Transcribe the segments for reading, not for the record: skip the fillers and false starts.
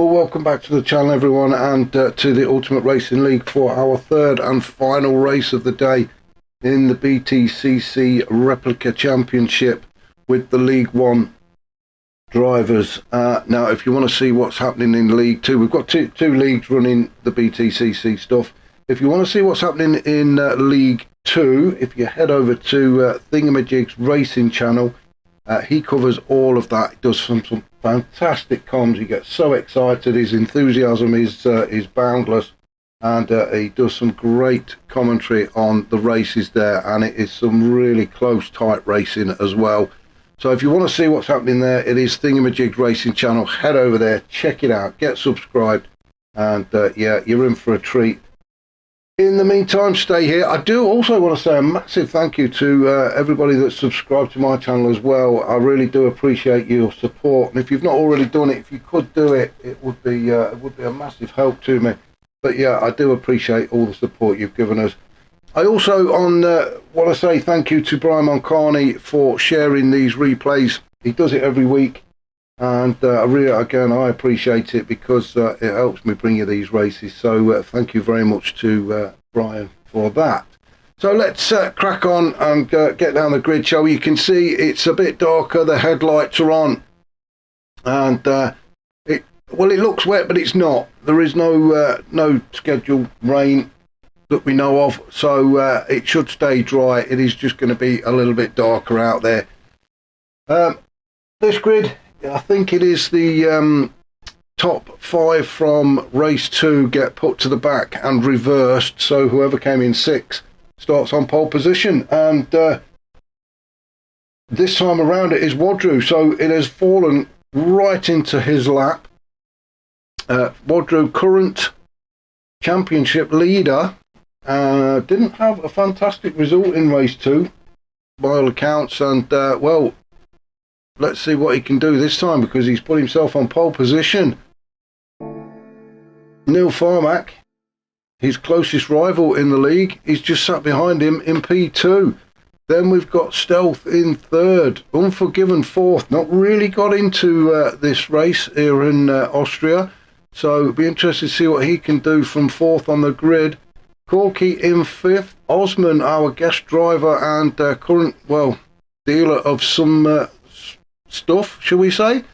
Well, welcome back to the channel, everyone, and to the Ultimate Racing League for our third and final race of the day in the BTCC Replica Championship with the League 1 drivers. Now, if you want to see what's happening in League 2, we've got two leagues running the BTCC stuff. If you want to see what's happening in League 2, if you head over to Thingamajig's Racing channel, he covers all of that. He does some fantastic comms. He gets so excited. His enthusiasm is boundless, and he does some great commentary on the races there, and it is some really close, tight racing as well. So if you want to see what's happening there, it is Thingamajig's Racing channel. Head over there, check it out, get subscribed, and yeah, you're in for a treat. In the meantime, stay here. I do also want to say a massive thank you to everybody that's subscribed to my channel as well. I really do appreciate your support, and if you've not already done it, if you could do it, it would be a massive help to me. But yeah, I do appreciate all the support you've given us. I also want to say thank you to Brian Moncani for sharing these replays. He does it every week, and I appreciate it because it helps me bring you these races. So thank you very much to Brian for that. So let's crack on and get down the grid, shall we? You can see it's a bit darker, the headlights are on, and it looks wet, but it's not. There is no scheduled rain that we know of, so it should stay dry. It is just going to be a little bit darker out there. This grid, I think it is the top 5 from race 2 get put to the back and reversed, so whoever came in 6 starts on pole position, and this time around it is Wadru, so it has fallen right into his lap. Wadru, current championship leader, didn't have a fantastic result in race 2 by all accounts, and well, let's see what he can do this time, because he's put himself on pole position. Neil Farmack, his closest rival in the league, he's just sat behind him in P2. Then we've got Stealth in 3rd, Unforgiven 4th. Not really got into this race here in Austria, so it'll be interesting to see what he can do from 4th on the grid. Corky in 5th. Osman, our guest driver and current, well, dealer of some stuff, shall we say?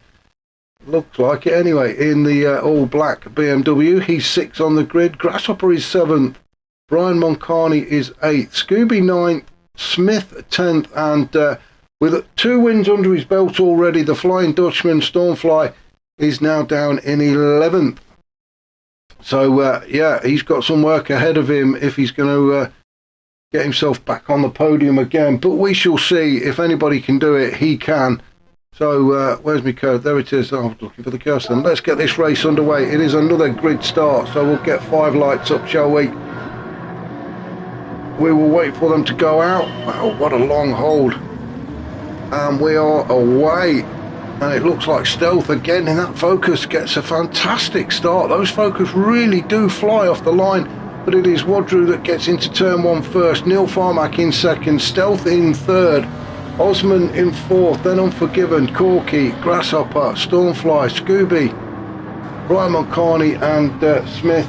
Looks like it anyway, in the all black BMW. He's 6th on the grid. Grasshopper is 7th. Brian Moncani is 8th. Scooby 9th. Smith 10th, and with 2 wins under his belt already, the Flying Dutchman Stormfly is now down in 11th. So yeah, he's got some work ahead of him if he's going to get himself back on the podium again, but we shall see. If anybody can do it, he can. So where's my code? There it is. I was looking for the cursor. And let's get this race underway. It is another grid start, so we'll get 5 lights up, shall we? We will wait for them to go out. Wow, what a long hold. And we are away. And it looks like Stealth again in that Focus gets a fantastic start. Those Focus really do fly off the line, but it is Wadru that gets into turn 1 first. Neil Farmack in 2nd, Stealth in 3rd, Osman in 4th, then Unforgiven, Corky, Grasshopper, Stormfly, Scooby, Brian Moncani and Smith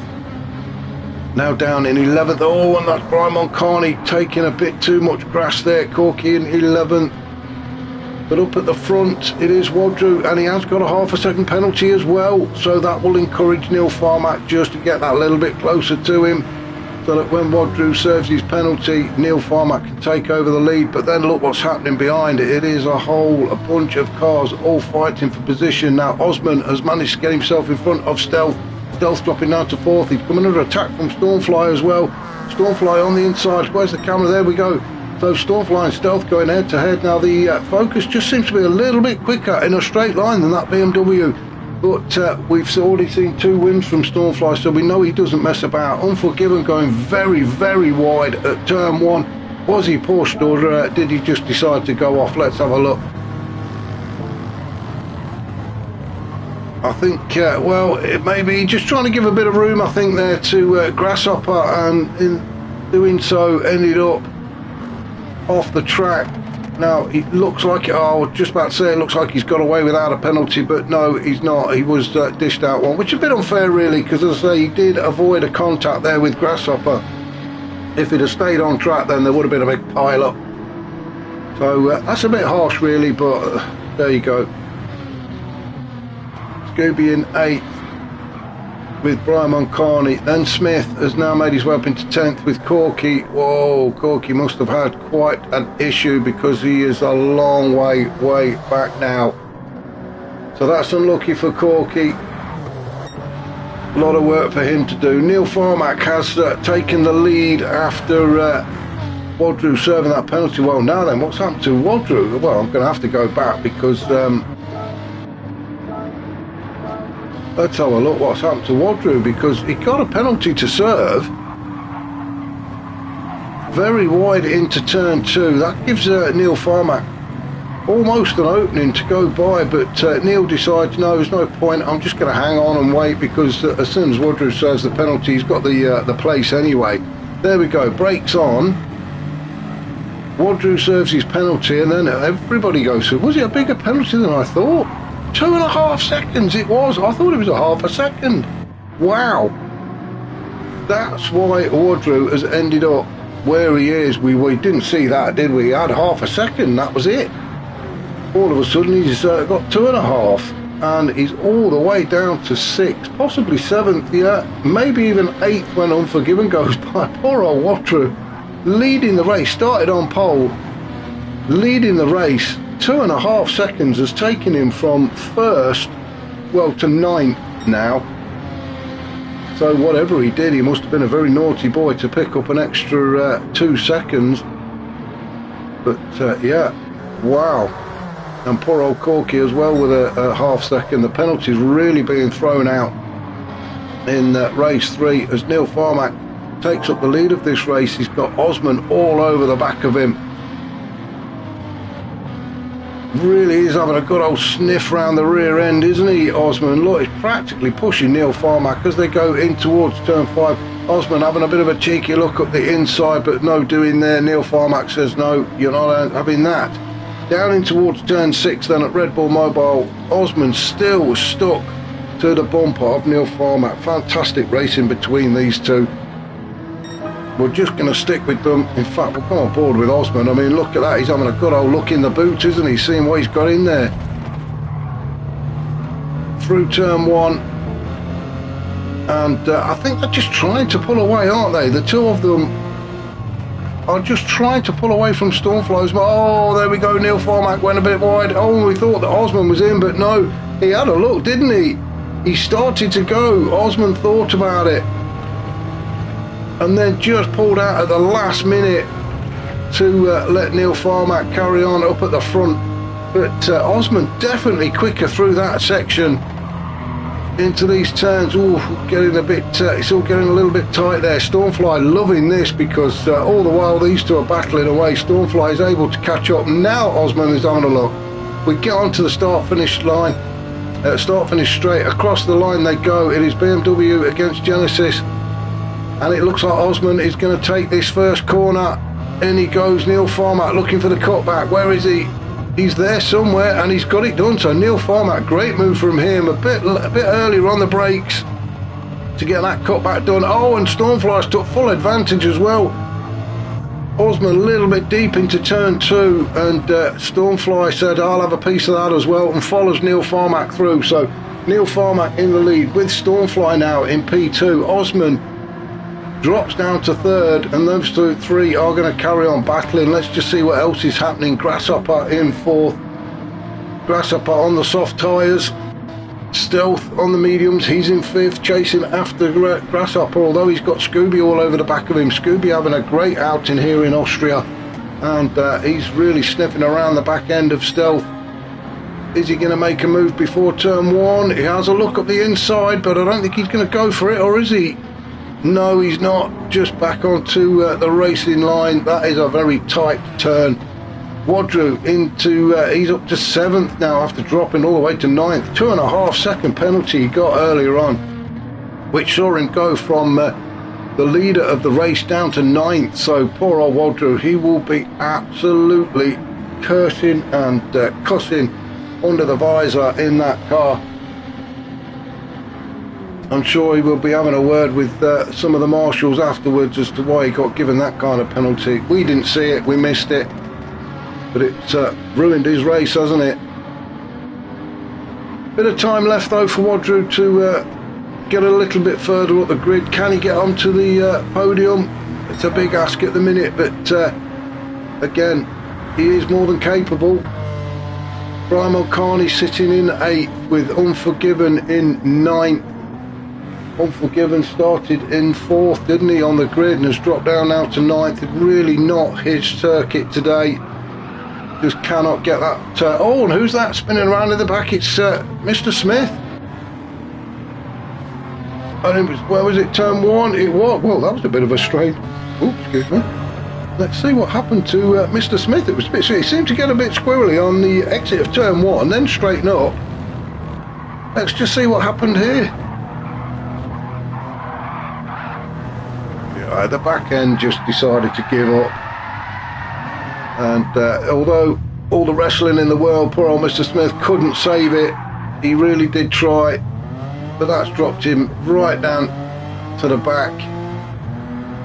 now down in 11th. Oh, and that's Brian Moncani taking a bit too much grass there. Corky in 11th. But up at the front, it is Wadru, and he has got a half a second penalty as well, so that will encourage Neil Farmack just to get that little bit closer to him, so that when Wadru serves his penalty, Neil Farmack can take over the lead. But then look what's happening behind it. It is a bunch of cars all fighting for position. Now Osman has managed to get himself in front of Stealth. Stealth dropping down to 4th. He's coming under attack from Stormfly as well. Stormfly on the inside. Where's the camera? There we go. So Stormfly and Stealth going head to head. Now the Focus just seems to be a little bit quicker in a straight line than that BMW. But we've already seen 2 wins from Stormfly, so we know he doesn't mess about. Unforgiven going very, very wide at turn 1. Was he pushed, or did he just decide to go off? Let's have a look. I think, well, it may be just trying to give a bit of room, I think, there to Grasshopper, and in doing so ended up off the track. Now, it looks like, oh, I was just about to say it looks like he's got away without a penalty, but no, he's not. He was dished out one, which is a bit unfair, really, because, as I say, he did avoid a contact there with Grasshopper. If he'd have stayed on track, then there would have been a big pile-up. So that's a bit harsh, really, but there you go. Scooby in 8th with Brian Moncani. Then Smith has now made his way up into 10th with Corky. Whoa, Corky must have had quite an issue because he is a long way back now. So that's unlucky for Corky. A lot of work for him to do. Neil Farmack has taken the lead after Wadru serving that penalty. Well, now then, what's happened to Wadru? Well, I'm going to have to go back because let's have a look what's happened to Wadru, because he got a penalty to serve very wide into turn 2. That gives Neil Farmack almost an opening to go by, but Neil decides, no, there's no point, I'm just going to hang on and wait, because as soon as Wadru serves the penalty, he's got the place anyway. There we go, brakes on. Wadru serves his penalty, and then everybody goes through. Was it a bigger penalty than I thought? 2.5 seconds it was. I thought it was a half a second. Wow. That's why Wadru has ended up where he is. We didn't see that, did we? He had half a second, that was it. All of a sudden he's got 2.5, and he's all the way down to 6th, possibly 7th, yeah, maybe even 8th when Unforgiven goes by. Poor old Wadru, leading the race, started on pole, leading the race. 2.5 seconds has taken him from 1st, well, to 9th now. So whatever he did, he must have been a very naughty boy to pick up an extra 2 seconds. But yeah, wow. And poor old Corky as well with a half second. The penalty's really being thrown out in race 3 as Neil Farmack takes up the lead of this race. He's got Osman all over the back of him. Really is having a good old sniff round the rear end, isn't he, Osman? Look, he's practically pushing Neil Farmack as they go in towards turn 5. Osman having a bit of a cheeky look up the inside, but no doing there. Neil Farmack says, no, you're not having that. Down in towards turn 6 then at Red Bull Mobile, Osman still was stuck to the bumper of Neil Farmack. Fantastic racing between these two. We're just going to stick with them. In fact, we'll come on board with Osman. I mean, look at that. He's having a good old look in the boots, isn't he? Seeing what he's got in there. Through turn 1. And I think they're just trying to pull away, aren't they? The two of them are just trying to pull away from Stormfly's. Oh, there we go. Neil Farmack went a bit wide. Oh, we thought that Osman was in, but no. He had a look, didn't he? He started to go. Osman thought about it, and then just pulled out at the last minute to let Neil Farmack carry on up at the front. But Osman definitely quicker through that section into these turns. Ooh, getting a bit, it's all getting a little bit tight there. Stormfly loving this because all the while these two are battling away, Stormfly is able to catch up. Now Osman is having a look. We get onto the start-finish line, start-finish straight. Across the line they go. It is BMW against Genesis. And it looks like Osman is going to take this first corner. In he goes, Neil Farmack looking for the cutback. Where is he? He's there somewhere, and he's got it done. So Neil Farmack, great move from him. A bit earlier on the brakes to get that cutback done. Oh, and Stormfly's took full advantage as well. Osman a little bit deep into turn 2, and Stormfly said, I'll have a piece of that as well, and follows Neil Farmack through. So Neil Farmack in the lead with Stormfly now in P2. Osman drops down to 3rd, and those three are going to carry on battling. Let's just see what else is happening. Grasshopper in 4th. Grasshopper on the soft tyres. Stealth on the mediums. He's in 5th, chasing after Grasshopper, although he's got Scooby all over the back of him. Scooby having a great outing here in Austria, and he's really sniffing around the back end of Stealth. Is he going to make a move before turn 1? He has a look up the inside, but I don't think he's going to go for it, or is he? No, he's not. Just back onto the racing line. That is a very tight turn. Wadru into, he's up to 7th now after dropping all the way to 9th. 2.5 second penalty he got earlier on, which saw him go from the leader of the race down to 9th. So poor old Wadru, he will be absolutely cursing and cussing under the visor in that car. I'm sure he will be having a word with some of the marshals afterwards as to why he got given that kind of penalty. We didn't see it, we missed it, but it's ruined his race, hasn't it? Bit of time left though for Wadru to get a little bit further up the grid. Can he get onto the podium? It's a big ask at the minute, but again, he is more than capable. Brian Mulcahy sitting in 8th with Unforgiven in 9th. Unforgiven started in 4th, didn't he, on the grid, and has dropped down now to 9th. It's really not his circuit today. Just cannot get that. Oh, and who's that spinning around in the back? It's Mr. Smith. And it was, where was it? Turn 1. It was. Well, that was a bit of a strain. Oops, excuse me. Let's see what happened to Mr. Smith. It was a bit. He seemed to get a bit squirrely on the exit of turn 1, then straighten up. Let's just see what happened here. The back end just decided to give up, and although all the wrestling in the world, poor old Mr. Smith couldn't save it. He really did try, but that's dropped him right down to the back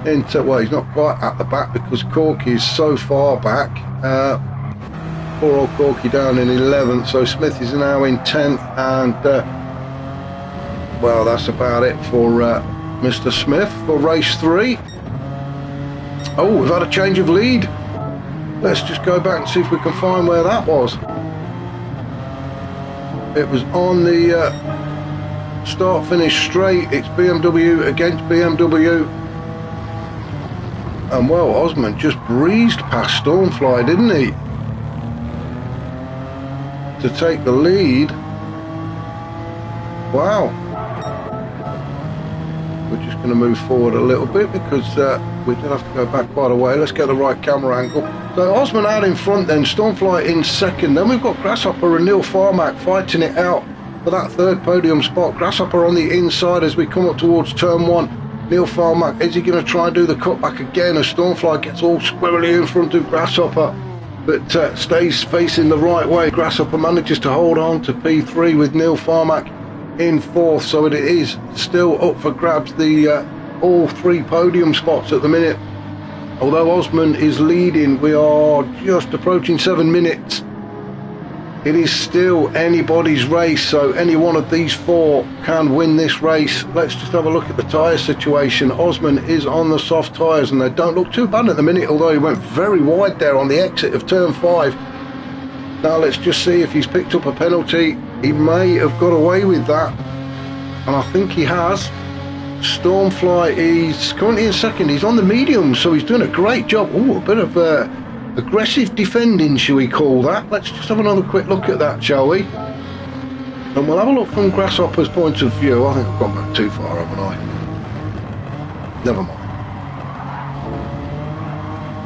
into, well, he's not quite at the back because Corky is so far back. Poor old Corky down in 11th, so Smith is now in 10th, and well, that's about it for Mr. Smith for race 3. Oh, we've had a change of lead. Let's just go back and see if we can find where that was. It was on the start finish straight. It's BMW against BMW, and well, Osman just breezed past Stormfly, didn't he, to take the lead. Wow. We're just going to move forward a little bit because we did have to go back quite a way. Let's get the right camera angle. So Osman out in front, then Stormfly in 2nd. Then we've got Grasshopper and Neil Farmack fighting it out for that 3rd podium spot. Grasshopper on the inside as we come up towards turn 1. Neil Farmack, is he going to try and do the cutback again as Stormfly gets all squirrely in front of Grasshopper, but stays facing the right way. Grasshopper manages to hold on to P3 with Neil Farmack in 4th, so it is still up for grabs, the all 3 podium spots at the minute. Although Osman is leading, we are just approaching 7 minutes. It is still anybody's race, so any one of these 4 can win this race. Let's just have a look at the tyre situation. Osman is on the soft tyres and they don't look too bad at the minute, although he went very wide there on the exit of turn 5. Now let's just see if he's picked up a penalty. He may have got away with that, and I think he has. Stormfly is currently in 2nd. He's on the medium, so he's doing a great job. Oh, a bit of aggressive defending, shall we call that? Let's just have another quick look at that, shall we? And we'll have a look from Grasshopper's point of view. I think I've gone back too far, haven't I? Never mind.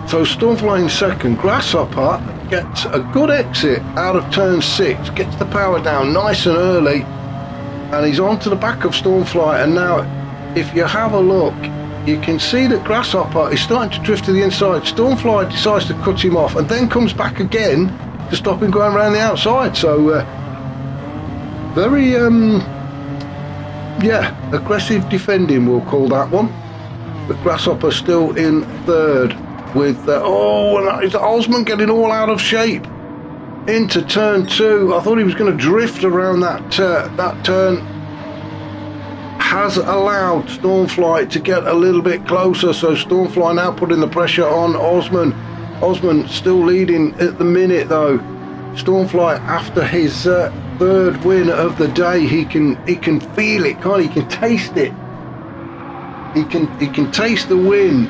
So Stormfly in 2nd. Grasshopper gets a good exit out of turn 6, gets the power down nice and early, and he's on to the back of Stormfly. And now if you have a look, you can see that Grasshopper is starting to drift to the inside. Stormfly decides to cut him off and then comes back again to stop him going around the outside. So very yeah, aggressive defending, we'll call that one. But Grasshopper still in 3rd with oh, and that is Osman getting all out of shape into turn 2. I thought he was going to drift around that that turn. Has allowed Stormfly to get a little bit closer, so Stormfly now putting the pressure on Osman. Osman still leading at the minute though. Stormfly, after his 3rd win of the day, he can feel it, can't he? He can taste it. He can taste the win.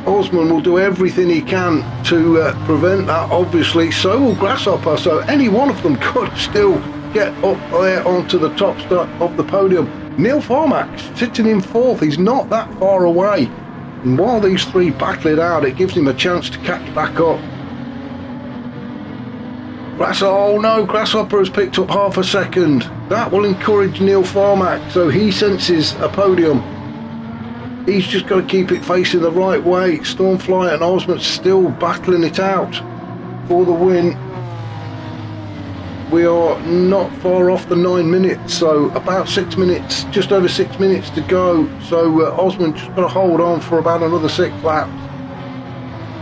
Osman will do everything he can to prevent that, obviously. So will Grasshopper, so any one of them could still get up there onto the top of the podium. Neil Farmack sitting in 4th. He's not that far away, and while these 3 battle it out, it gives him a chance to catch back up. Oh no, Grasshopper has picked up half a second. That will encourage Neil Farmack, so he senses a podium. He's just got to keep it facing the right way. Stormfly and Osman still battling it out. for the win. We are not far off the 9 minutes, so about 6 minutes, just over 6 minutes to go. So Osman just got to hold on for about another 6 laps.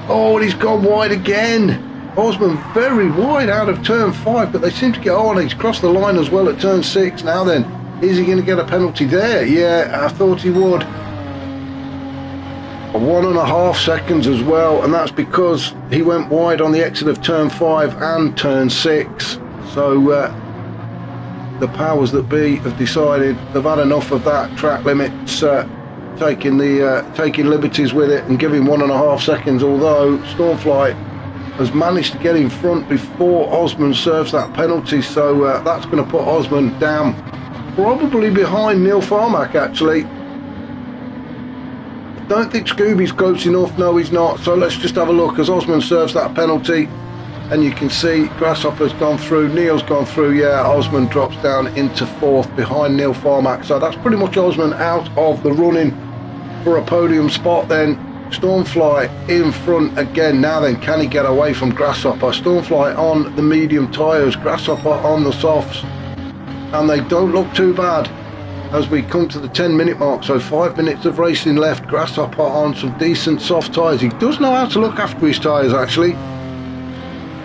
Oh, and he's gone wide again. Osman very wide out of turn 5, but they seem to get on. He's crossed the line as well at turn 6. Now then, is he going to get a penalty there? Yeah, I thought he would. 1.5 seconds as well, and that's because he went wide on the exit of turn 5 and turn 6. So the powers that be have decided they've had enough of that track limits, taking liberties with it and giving 1.5 seconds, although Stormfly has managed to get in front before Osman serves that penalty. So that's going to put Osman down, probably behind Neil Farmack actually. Don't think Scooby's close enough. No, he's not. So let's just have a look as Osman serves that penalty. And you can see Grasshopper's gone through, Neil's gone through. Yeah, Osman drops down into 4th behind Neil Farmack. So that's pretty much Osman out of the running for a podium spot then. Stormfly in front again. Now then, can he get away from Grasshopper? Stormfly on the medium tyres, Grasshopper on the softs. And they don't look too bad as we come to the 10-minute mark. So 5 minutes of racing left. Grasshopper on some decent soft tyres. He does know how to look after his tyres actually,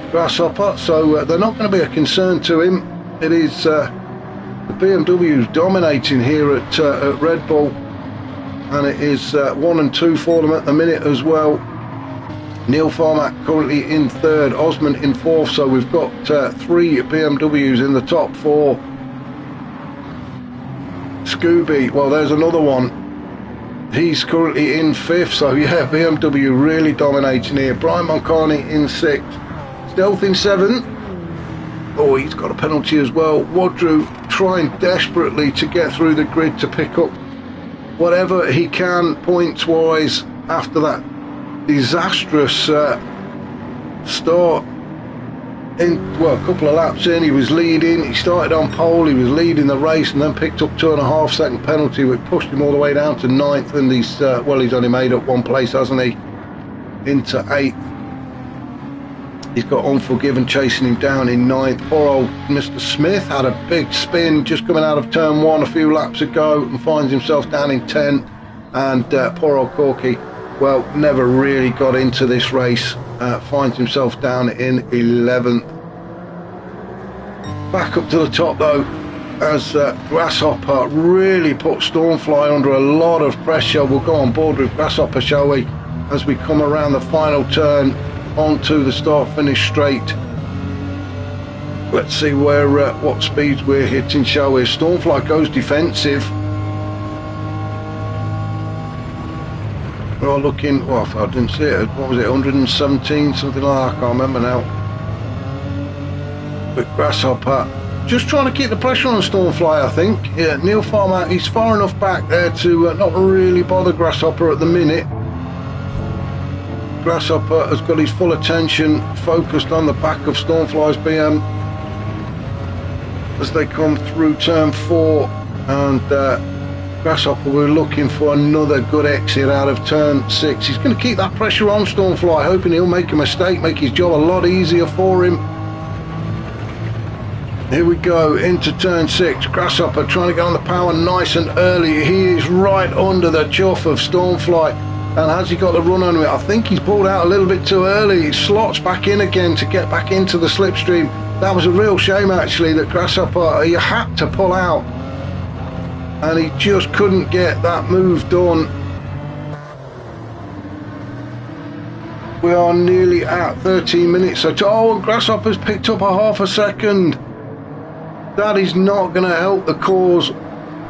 Grasshopper, so they're not going to be a concern to him. It is the BMW's dominating here at Red Bull, and it is 1 and 2 for them at the minute as well. Neil Farmack currently in 3rd, Osman in 4th, so we've got 3 BMWs in the top 4. Scooby, well there's another one, he's currently in 5th, so yeah, BMW really dominating here. Brian Moncani in 6th. Stealth in 7th. Oh, he's got a penalty as well. Wadru trying desperately to get through the grid to pick up whatever he can points wise after that disastrous start. Well, a couple of laps in, he was leading. He started on pole, he was leading the race, and then picked up 2.5 second penalty, which pushed him all the way down to 9th. And he's he's only made up 1 place, hasn't he? Into 8th. He's got Unforgiven chasing him down in 9th. Poor old Mr. Smith had a big spin just coming out of turn 1 a few laps ago and finds himself down in 10th. And poor old Corky, well, never really got into this race, finds himself down in 11th. Back up to the top though, as Grasshopper really put Stormfly under a lot of pressure. We'll go on board with Grasshopper, shall we, as we come around the final turn onto the start finish straight. Let's see where what speeds we're hitting, shall we? Stormfly goes defensive. We're looking, well, I didn't see it, what was it, 117, something like that, I can't remember now. But Grasshopper just trying to keep the pressure on Stormfly, I think. Yeah, Neil Farmer, he's far enough back there to not really bother Grasshopper at the minute. Grasshopper has got his full attention focused on the back of Stormfly's BM as they come through turn 4, and Grasshopper, we're looking for another good exit out of turn 6. He's going to keep that pressure on Stormfly, hoping he'll make a mistake, make his job a lot easier for him. Here we go into turn 6. Grasshopper trying to get on the power nice and early. He is right under the chuff of Stormfly. And has he got the run on him? I think he's pulled out a little bit too early. He slots back in again to get back into the slipstream. That was a real shame actually, that Grasshopper, he had to pull out. And he just couldn't get that move done. We are nearly at 13 minutes. So, oh, Grasshopper's picked up a ½ second. That is not going to help the cause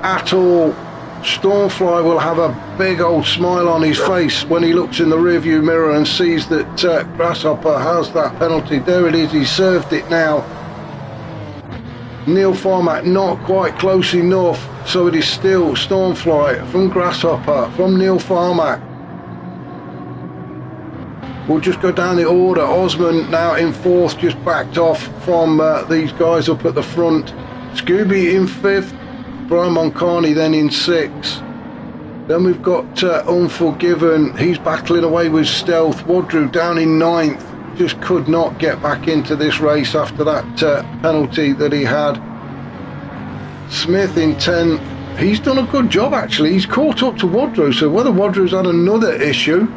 at all. Stormfly will have a big old smile on his face when he looks in the rearview mirror and sees that Grasshopper has that penalty. There it is, he served it now. Neil Farmack not quite close enough, so it is still Stormfly from Grasshopper, from Neil Farmack. We'll just go down the order. Osman now in 4th, just backed off from these guys up at the front. Scooby in 5th. Brian Moncani then in 6th. Then we've got Unforgiven, he's battling away with Stealth. Wadru down in 9th. just could not get back into this race after that penalty that he had. Smith in 10th. He's done a good job actually. He's caught up to Wadrow, so whether Wadrow's had another issue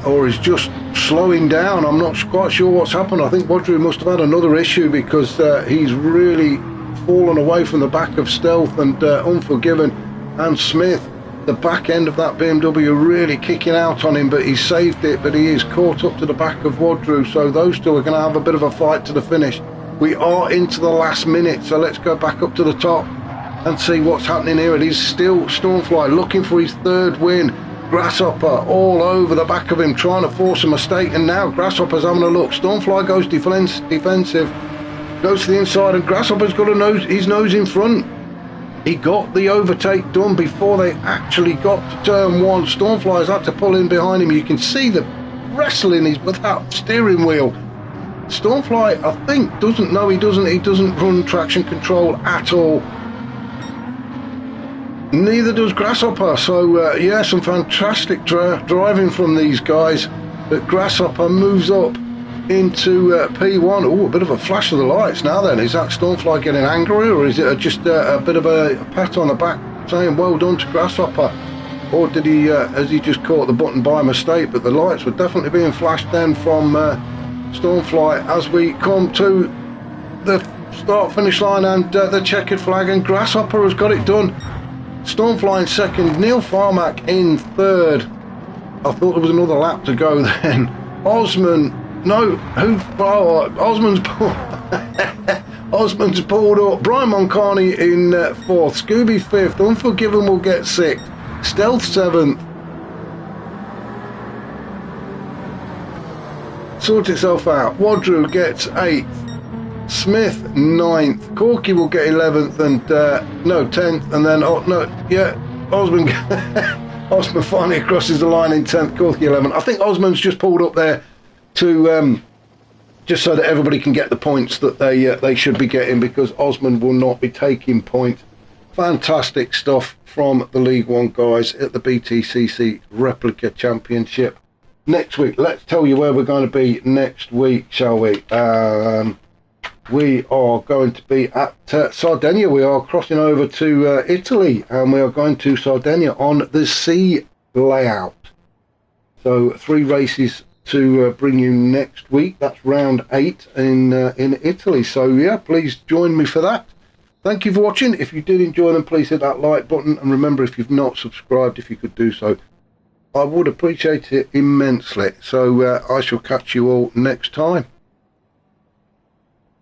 or is just slowing down, I'm not quite sure what's happened. I think Wadrow must have had another issue because he's really fallen away from the back of Stealth and Unforgiven, and Smith, the back end of that BMW, really kicking out on him, but he saved it. But he is caught up to the back of Wadrow, so those two are going to have a bit of a fight to the finish. We are into the last minute, so let's go back up to the top and see what's happening here. It is still Stormfly looking for his third win. Grasshopper all over the back of him, trying to force a mistake, and now Grasshopper's having a look. Stormfly goes defensive, goes to the inside, and Grasshopper's got his nose in front. He got the overtake done before they actually got to turn one. Stormfly's had to pull in behind him. You can see the wrestling is with that steering wheel. Stormfly, I think, doesn't know he doesn't run traction control at all. Neither does Grasshopper, so yeah, some fantastic driving from these guys. But Grasshopper moves up into P1. Oh, a bit of a flash of the lights now then. Is that Stormfly getting angry, or is it just a bit of a pat on the back saying well done to Grasshopper? Or did he, has he just caught the button by mistake? But the lights were definitely being flashed then from Stormfly as we come to the start finish line and the checkered flag, and Grasshopper has got it done. Stormfly in second, Neil Farmack in third. I thought there was another lap to go then. Osman, no, Osman's Osman's pulled up. Brian Moncani in fourth, Scooby fifth, Unforgiven will get sixth, Stealth seventh. Sort itself out. Wadrow gets 8th, Smith 9th, Corky will get 11th and no 10th, and then Osman Osman finally crosses the line in 10th, Corky 11th. I think Osman's just pulled up there to just so that everybody can get the points that they should be getting, because Osman will not be taking points. Fantastic stuff from the League One guys at the BTCC Replica Championship. Next week, let's tell you where we're going to be next week, shall we? We are going to be at Sardinia. We are crossing over to Italy, and we are going to Sardinia on the C layout. So 3 races to bring you next week. That's round 8 in Italy. So yeah, please join me for that. Thank you for watching. If you did enjoy them, please hit that like button, and remember, if you've not subscribed, if you could do so, I would appreciate it immensely. So I shall catch you all next time.